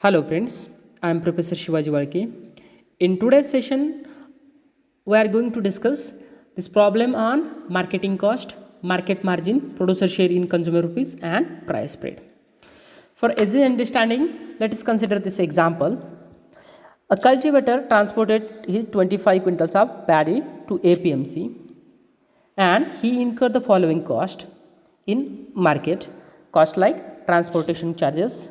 Hello friends, I am Professor Shivaji Walke. In today's session, we are going to discuss this problem on marketing cost, market margin, producer share in consumer rupees and price spread. For easy understanding, let us consider this example. A cultivator transported his 25 quintals of paddy to APMC and he incurred the following cost in market cost like transportation charges,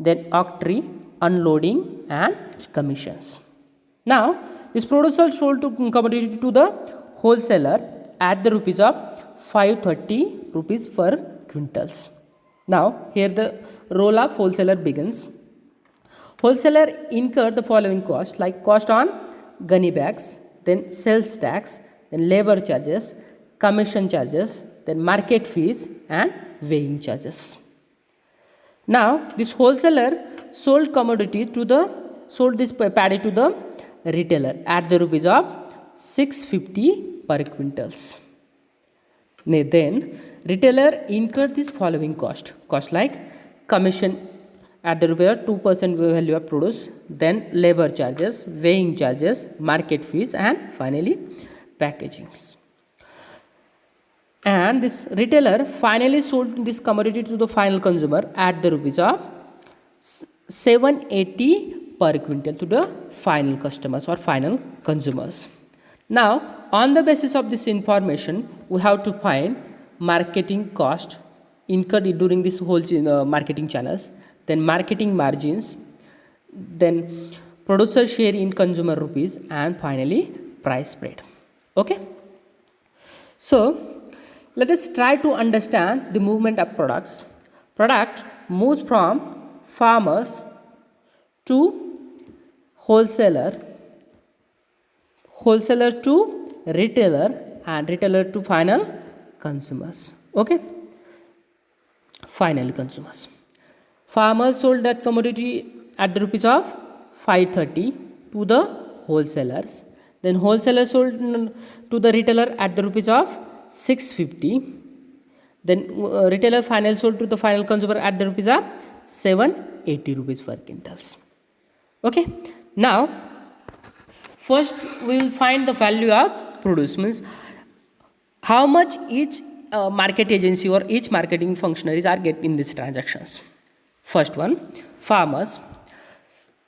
then octree, unloading and commissions. Now this producer sold to commodity to the wholesaler at the rupees of 530 rupees per quintals. Now here the role of wholesaler begins. Wholesaler incurred the following cost like cost on gunny bags, then sales tax, then labor charges, commission charges, then market fees and weighing charges. Now this wholesaler sold this paddy to the retailer at the rupees of 650 per quintals. Then retailer incurred this following cost like commission at the rupees of 2% value of produce, then labor charges, weighing charges, market fees and finally packagings. And this retailer finally sold this commodity to the final consumer at the rupees of 780 per quintal to the final customers or final consumers. Now on the basis of this information we have to find marketing cost incurred during this whole marketing channels, then marketing margins, then producer share in consumer rupees and finally price spread. Okay, so let us try to understand the movement of products. Product moves from farmers to wholesaler, wholesaler to retailer and retailer to final consumers. Okay, final consumers. Farmers sold that commodity at the rupees of 530 to the wholesalers. Then wholesaler sold to the retailer at the rupees of 650. Then retailer final sold to the final consumer at the rupees of 780 rupees per quintals. Okay. Now first we will find the value of produce, means how much each market agency or each marketing functionaries are getting in these transactions. First one, farmers.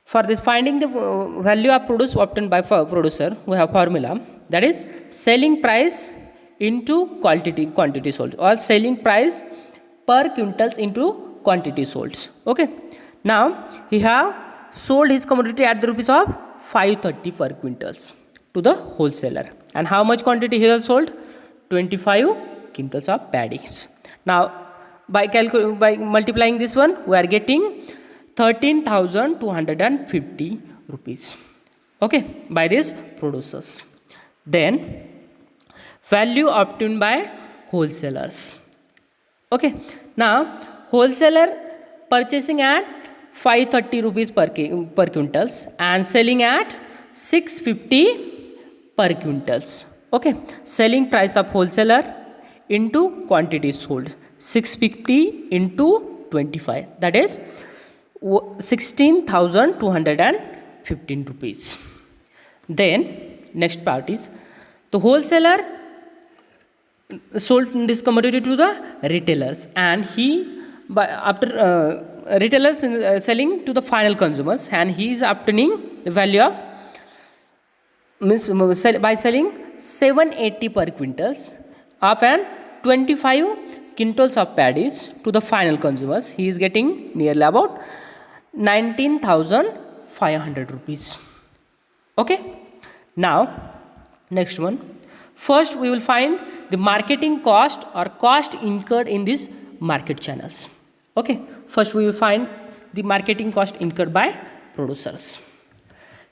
For this finding the value of produce obtained by producer, we have formula, that is selling price into quantity sold or selling price per quintals into quantity sold. Okay. Now he have sold his commodity at the rupees of 530 per quintals to the wholesaler. And how much quantity he has sold? 25 quintals of paddies. Now by multiplying this one, we are getting 13,250 rupees. Okay, by these producers. Then value obtained by wholesalers. Okay, now wholesaler purchasing at 530 rupees per quintals and selling at 650 per quintals. Okay, selling price of wholesaler into quantity sold, 650 into 25, that is 16,215 rupees. Then next part is the wholesaler sold this commodity to the retailers and he after retailers selling to the final consumers and he is obtaining the value of by selling 780 per quintals of an 25 quintals of paddies to the final consumers. He is getting nearly about 19,500 rupees. Okay. Now next one. First we will find the marketing cost or cost incurred in these market channels. Okay. First we will find the marketing cost incurred by producers.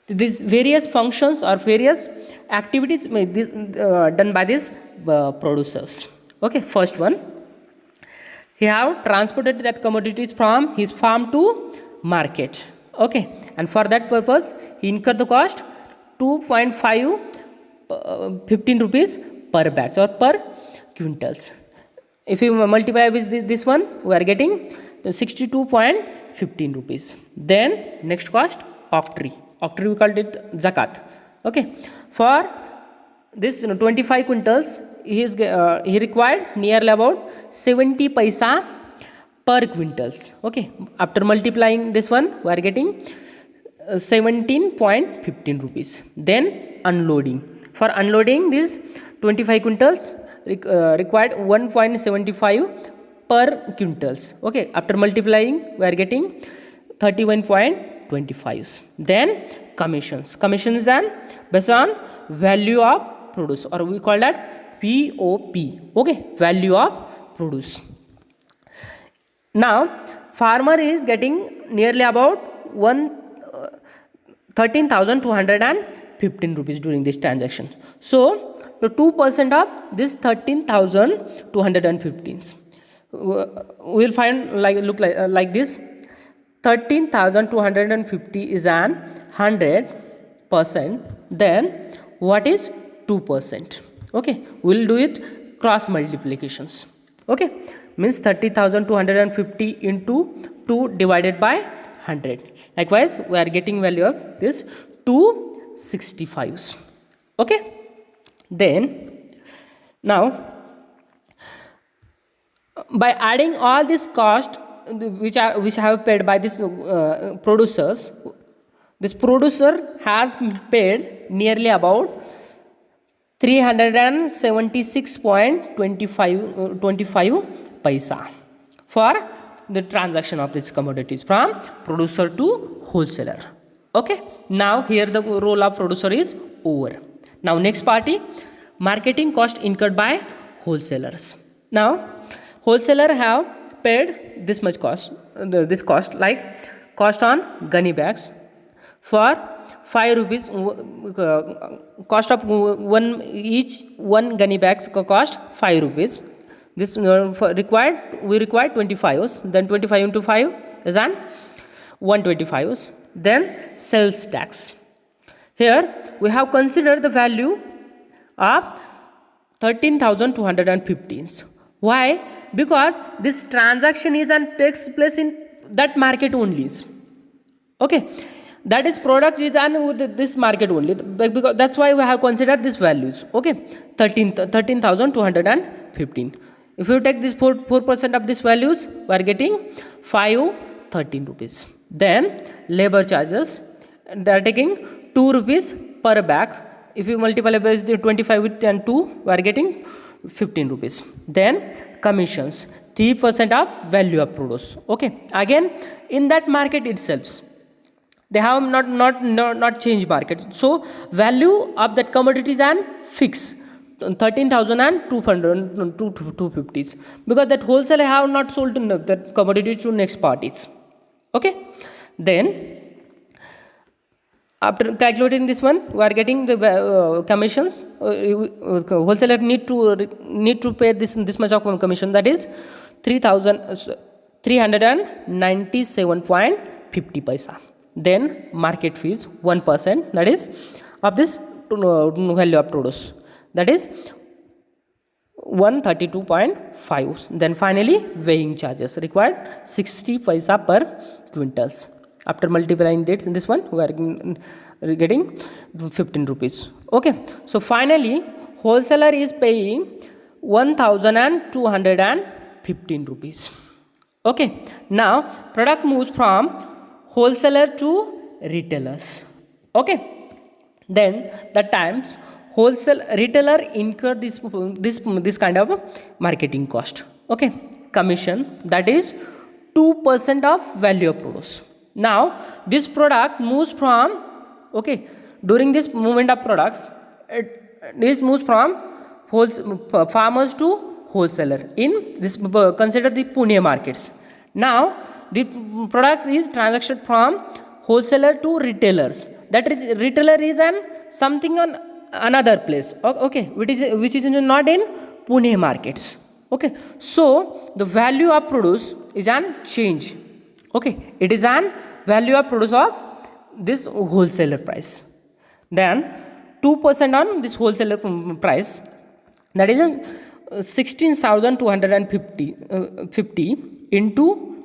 These various functions or various activities done by these producers. Okay, first one, he have transported that commodities from his farm to market. Okay, and for that purpose he incurred the cost 2.5 15 rupees per batch or per quintals. If you multiply with this one, we are getting 62.15 15 rupees. Then next cost, octree we called it zakat. Okay, for this 25 quintals he required nearly about 70 paisa per quintals. Okay, after multiplying this one we are getting 17.15 rupees. Then unloading, for unloading this 25 quintals required 1.75 per quintals. Okay, after multiplying we are getting 31.25. Then commissions and based on value of produce, or we call that POP. Okay, value of produce. Now farmer is getting nearly about 13,215 rupees during this transaction. So the 2% of this 13,215 we will find like this. 13,250 is an 100%. Then what is 2%? Okay, we will do it cross multiplications. Okay, means 30,250 into 2 divided by 100. Likewise we are getting value of this 265. Okay, then now by adding all this cost which have paid by this producers, this producer has paid nearly about 376.25 paisa for the transaction of these commodities from producer to wholesaler. Okay, now here the role of producer is over. Now next party, marketing cost incurred by wholesalers. Now wholesaler have paid this much cost, this cost, like cost on gunny bags for 5 rupees, cost of one gunny bags cost 5 rupees. This we required 25s, then 25 into 5 is an 125s. Then sales tax, here we have considered the value of 13,215. Why? Because this transaction is and takes place in that market only. Okay, that is product is done with this market only, because that's why we have considered these values. Okay, 13,215. If you take this 4% of these values, we are getting 513 rupees. Then labor charges, they are taking 2 rupees per bag. If you multiply by 25 with and 2, we are getting 15 rupees. Then commissions, 3% of value of produce. Okay, again in that market itself they have not changed market, so value of that commodity is an fixed 13,250, because that wholesaler have not sold that commodity to next parties. Okay, then after calculating this one, we are getting the commissions. Wholesaler need to pay this much of commission, that is 397.50 paisa. Then market fees 1%, that is of this value of produce, that is 132.5. Then finally weighing charges required 60 paisa per quintals. After multiplying this one, we are getting 15 rupees. Okay, so finally wholesaler is paying 1,215 rupees. Okay, now product moves from wholesaler to retailers. Okay, then the times retailer incur this kind of marketing cost. Okay, commission, that is 2% of value of produce. Now this product moves from, okay, during this movement of products, it moves from farmers to wholesaler in this, consider the Pune markets. Now the product is transacted from wholesaler to retailers. That retailer is something on another place. Okay, which is not in Pune markets. Okay, so the value of produce is an change. Okay, it is an value of produce of this wholesaler price. Then 2% on this wholesaler price, that is 16,250 into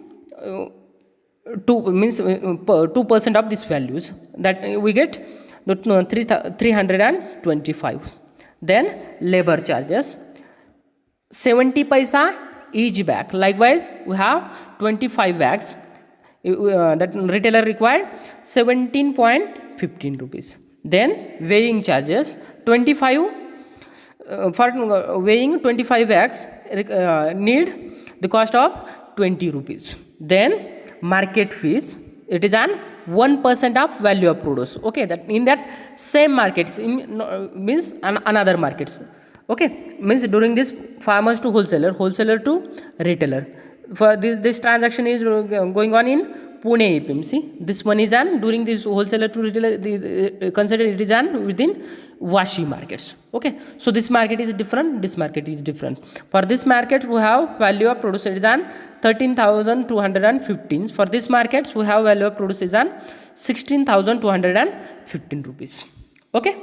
2 means 2% of these values, that we get 325. Then labor charges 70 paisa each bag. Likewise we have 25 bags, that retailer required 17.15 rupees. Then weighing charges 25, for weighing 25 bags need the cost of 20 rupees. Then market fees, it is an 1% of value of produce. Okay, that in that same markets means another markets. Okay, means during this farmers to wholesaler, wholesaler to retailer. For this transaction is going on in Pune APMC. This one is an during this wholesaler to retailer, consider it is an within Vashi markets. Okay, so this market is different, this market is different. For this market we have value of produce is an 13,215. For this markets we have value of produce is an 16,215 rupees. Okay.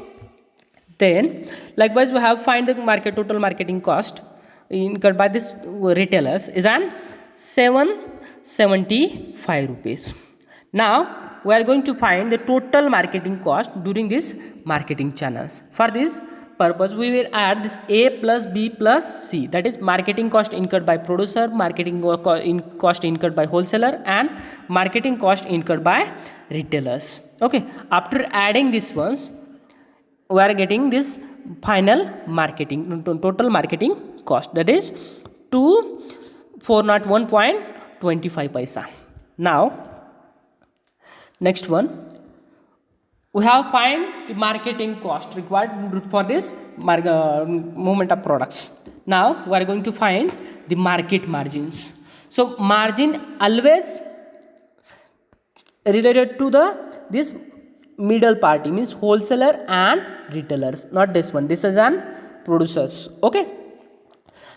Then likewise we have find the market total marketing cost incurred by this retailers is an 775 rupees. Now we are going to find the total marketing cost during this marketing channels. For this purpose we will add this A plus B plus C, that is marketing cost incurred by producer, marketing cost incurred by wholesaler, and marketing cost incurred by retailers. Okay, after adding these ones we are getting this final marketing total marketing cost, that is 401.25 paisa. Now next one we have find the marketing cost required for this movement of products. Now we are going to find the market margins. So margin always related to this middle party, means wholesaler and retailers, not this one, this is an producers. Okay,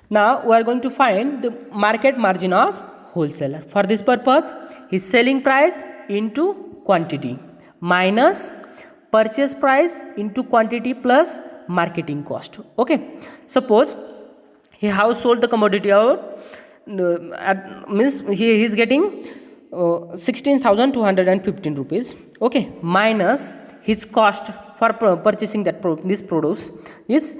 now we are going to find the market margin of wholesaler. For this purpose his selling price into quantity minus purchase price into quantity plus marketing cost. Okay, suppose he has sold the commodity out means he is getting 16,215 rupees. Okay, minus his cost for purchasing that this produce is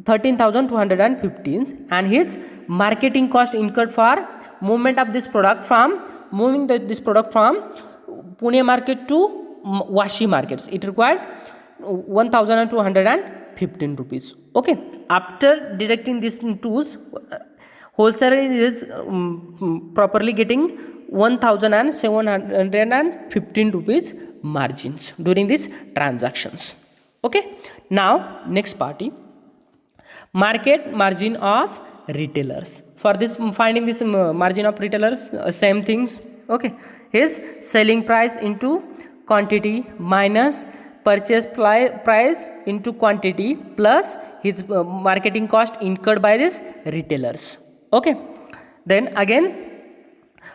13,215, and his marketing cost incurred for movement of this product from this product from Pune market to Vashi markets, it required 1,215 rupees. Okay, after deducting these tools, wholesaler is properly getting 1,715 rupees margins during these transactions. Okay, now next party, market margin of retailers. For this finding this margin of retailers, same things. Okay, his selling price into quantity minus purchase price into quantity plus his marketing cost incurred by this retailers. Okay, then again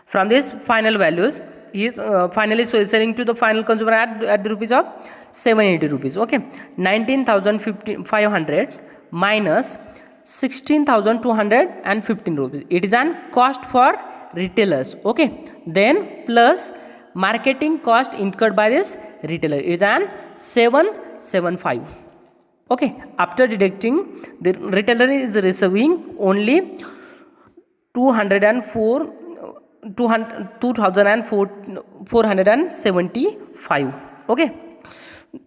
from this final values he is finally selling to the final consumer at the rupees of 780 rupees. Okay, 19,500 minus 16,215 rupees, it is an cost for retailers. Okay, then plus marketing cost incurred by this retailer is an 775. Okay, after deducting, the retailer is receiving only 2,475. Okay,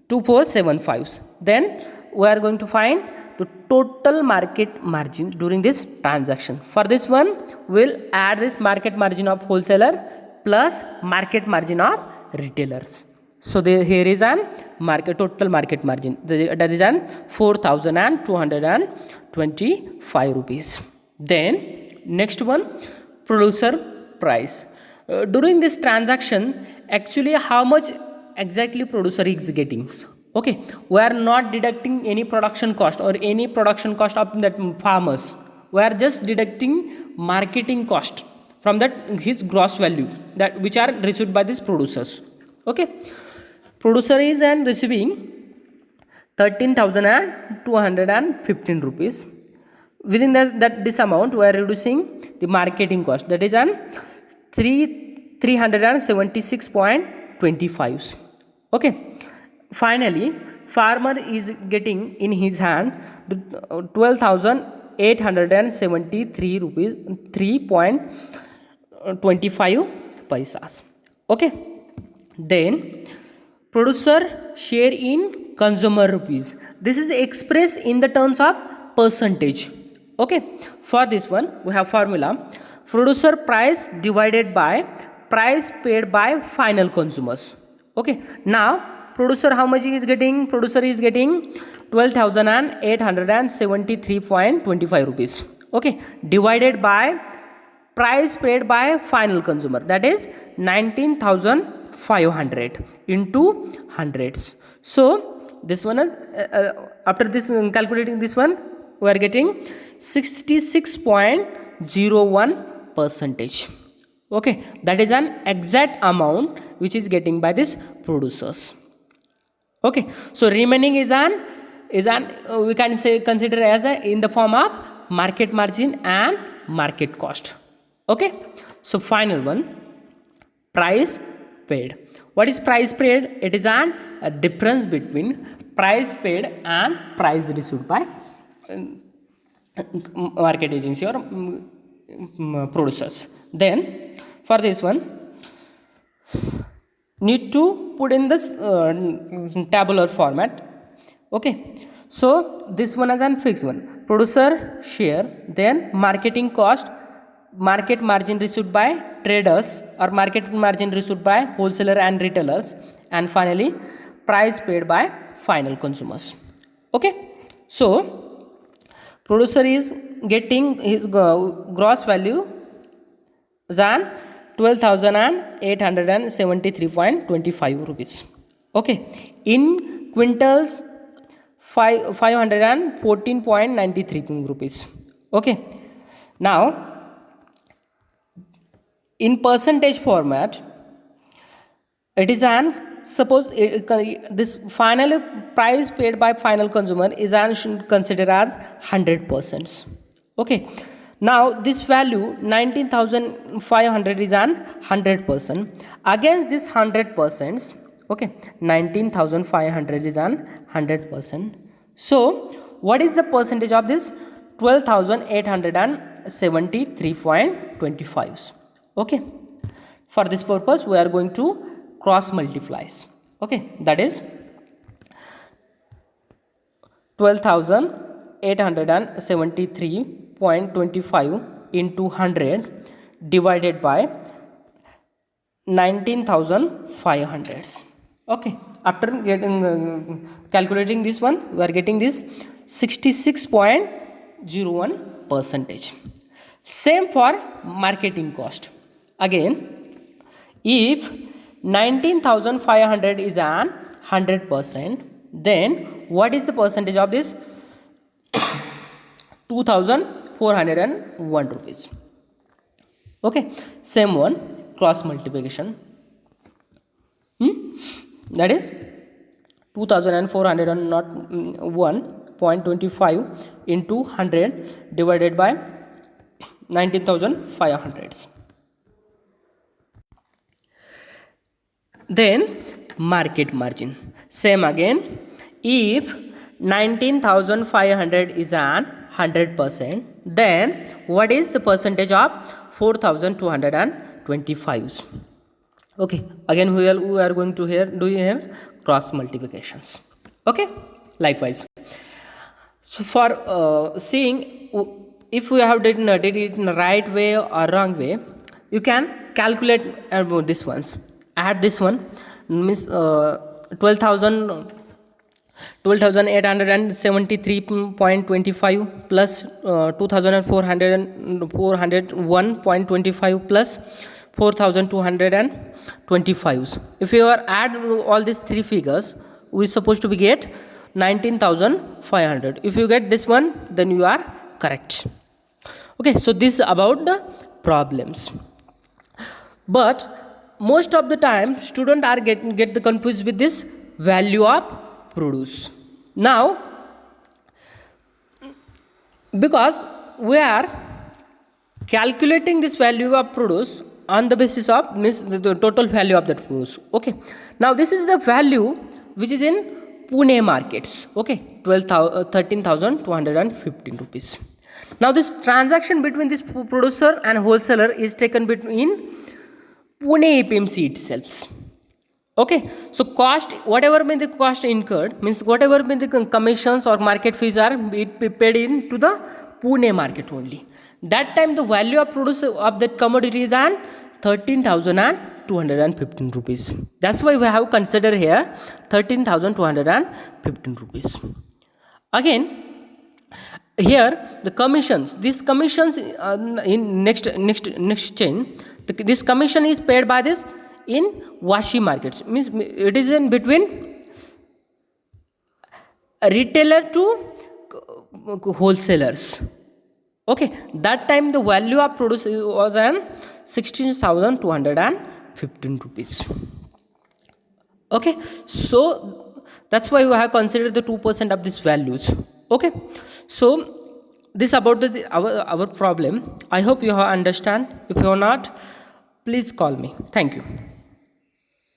2,475. Then we are going to find the total market margin during this transaction. For this one we will add this market margin of wholesaler plus market margin of retailers. So here is an total market margin, that is an 4,225 rupees. Then next one, producer price. During this transaction actually how much exactly producer is getting. Okay, we are not deducting any production cost or any production cost of that farmers, we are just deducting marketing cost from that his gross value that which are received by these producers. Okay, producer is and receiving 13,215 rupees. Within that this amount we are reducing the marketing cost, that is an 3 376.25. Okay, finally farmer is getting in his hand 12,873 rupees 3.25 paisas. Okay, then producer share in consumer rupees. This is expressed in the terms of percentage. Okay, for this one we have formula: producer price divided by price paid by final consumers. Okay, now producer how much he is getting? Producer is getting 12,873.25 rupees. Okay, divided by price paid by final consumer, that is 19,500 into hundreds. So this one is after this calculating this one, we are getting 66.01 percentage. Okay, that is an exact amount which is getting by this producers. Okay, so remaining is an we can say consider as a in the form of market margin and market cost. Okay, so final one, price paid. What is price paid? It is a difference between price paid and price received by market agency or producers. Then for this one need to put in this tabular format. Okay, so this one is an fixed one, producer share, then marketing cost, market margin received by traders or market margin received by wholesaler and retailers, and finally price paid by final consumers. Okay, so producer is getting his gross value than 12,873.25 rupees. Okay, in quintals 514.93 rupees. Okay, now in percentage format, it is an suppose this final price paid by final consumer is an considered as 100%. Okay, now this value 19,500 is an 100%. Against this 100%, okay, 19,500 is an 100%. So what is the percentage of this 12,873.25? Okay, for this purpose we are going to cross multiplies. Okay, that is 12,873.25 into 100 divided by 19,500. Okay, after getting calculating this one, we are getting this 66.01 percentage. Same for marketing cost. Again, if 19,500 is an 100%, then what is the percentage of this 2,401 rupees? Okay, same one, cross multiplication. That is 2,401.25 into 100 divided by 19,500. Then market margin, same again. If 19,500 is an 100%, then what is the percentage of 4,225? Okay, again we are going to do here cross multiplications. Okay, likewise. So for seeing if we have did it in the right way or wrong way, you can calculate about this ones. Add this one means 12,873.25 plus 2,401.25 plus 4,225. If you are add all these three figures, we supposed to be get 19,500. If you get this one, then you are correct. Okay, so this is about the problems. But most of the time students are get the confused with this value of produce. Now because we are calculating this value of produce on the basis of means the total value of that produce. Okay, now this is the value which is in Pune markets. Okay, 13,215 rupees. Now this transaction between this producer and wholesaler is taken between Pune APMC itself. Okay, so cost, whatever may the cost incurred, means whatever may the commissions or market fees are paid in to the Pune market only. That time the value of produce of that commodity is an 13,215 rupees. That's why we have considered here 13,215 rupees. Again, here the commissions, these commissions in next chain, this commission is paid by this in Washi markets, means it is in between retailer to wholesalers. Okay, that time the value of produce was an 16,215 rupees. Okay, so that's why we have considered the 2% of these values. Okay, so this about our problem. I hope you have understand. If you have not, please call me. Thank you.